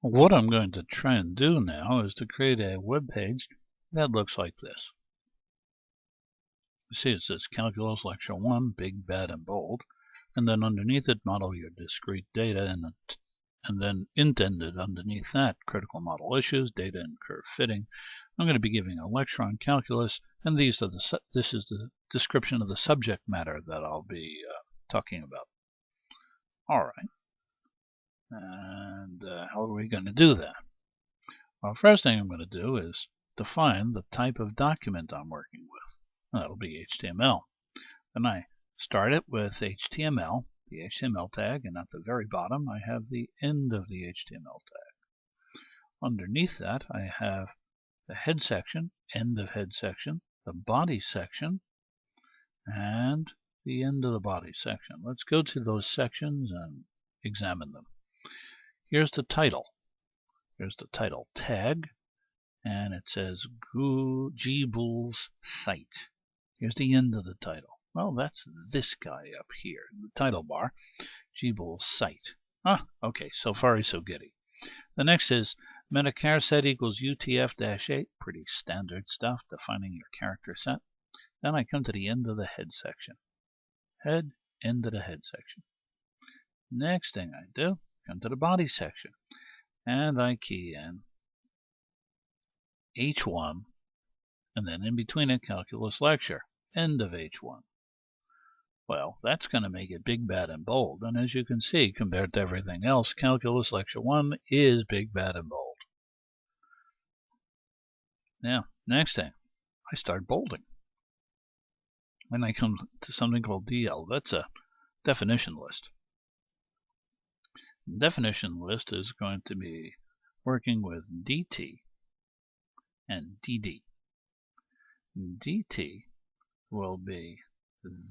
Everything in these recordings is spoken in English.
What I'm going to try and do now is to create a web page that looks like this. You see it says Calculus Lecture 1, big, bad, and bold, and then underneath it, model your discrete data, and then indented underneath that, critical model issues, data and curve fitting. I'm going to be giving a lecture on calculus, and this is the description of the subject matter that I'll be talking about. All right. And how are we going to do that? Well, first thing I'm going to do is define the type of document I'm working with. That'll be HTML. Then I start it with HTML, the HTML tag, and at the very bottom I have the end of the HTML tag. Underneath that I have the head section, end of head section, the body section, and the end of the body section. Let's go to those sections and examine them. Here's the title. Here's the title tag, and it says G-Boole's site. Here's the end of the title. Well, that's this guy up here in the title bar, G-Boole's site. Okay, so far so goody. The next is metachar set equals UTF-8, pretty standard stuff, defining your character set. Then I come to the end of the head section. Head, end of the head section. Next thing I do, come to the body section, and I key in H1, and then in between it, calculus lecture, end of H1. Well, that's going to make it big, bad, and bold. And as you can see, compared to everything else, calculus lecture 1 is big, bad, and bold. Now, next thing, I start bolding. When I come to something called DL, that's a definition list. The definition list is going to be working with DT and DD. DT will be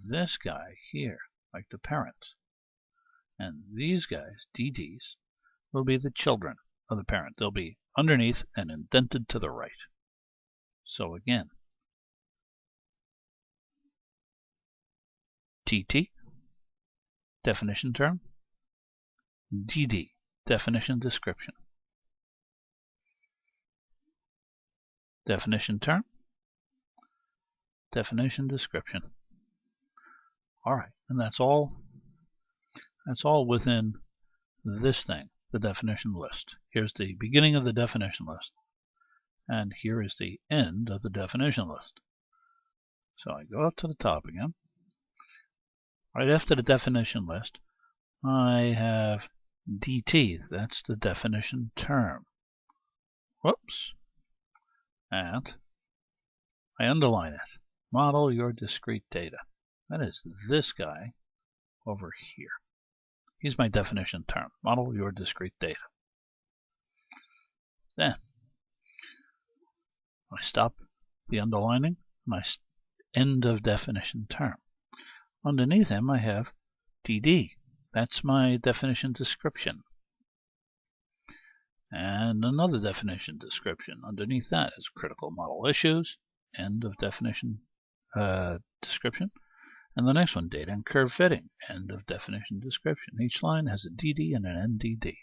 this guy here, like the parent. And these guys, DDs, will be the children of the parent. They'll be underneath and indented to the right. So again, TT, definition term, DD, definition description. Definition term, definition description. All right, and that's all within this thing, the definition list. Here's the beginning of the definition list, and here is the end of the definition list. So I go up to the top again. Right after the definition list, I have DT, that's the definition term. Whoops. And I underline it. Model your discrete data. That is this guy over here. He's my definition term. Model your discrete data. Then I stop the underlining, my end of definition term. Underneath him I have DD. That's my definition description. And another definition description. Underneath that is critical model issues, end of definition description. And the next one, data and curve fitting, end of definition description. Each line has a DD and an NDD.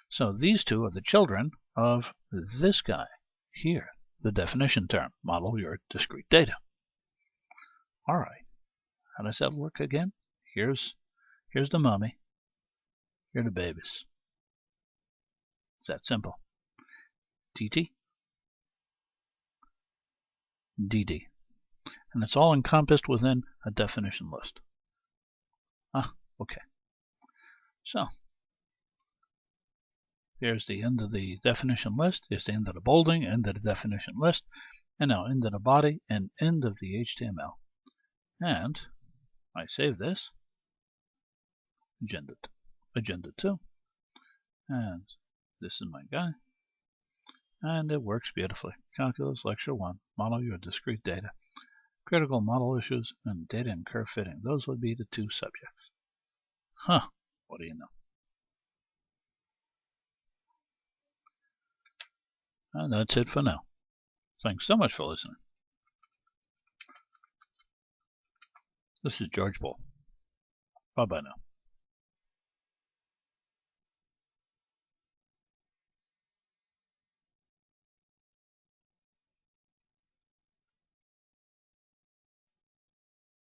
So these two are the children of this guy here, the definition term, model your discrete data. All right, how does that look again? Here's the mommy, here are the babies. It's that simple. DT, DD. And it's all encompassed within a definition list. Okay. So, here's the end of the definition list. Here's the end of the bolding, end of the definition list, and now end of the body and end of the HTML. And I save this, agenda 2, and this is my guy, and it works beautifully. Calculus lecture 1, model your discrete data. Critical model issues, and data and curve fitting. Those would be the two subjects. What do you know? And that's it for now. Thanks so much for listening. This is George Boole. Bye-bye now.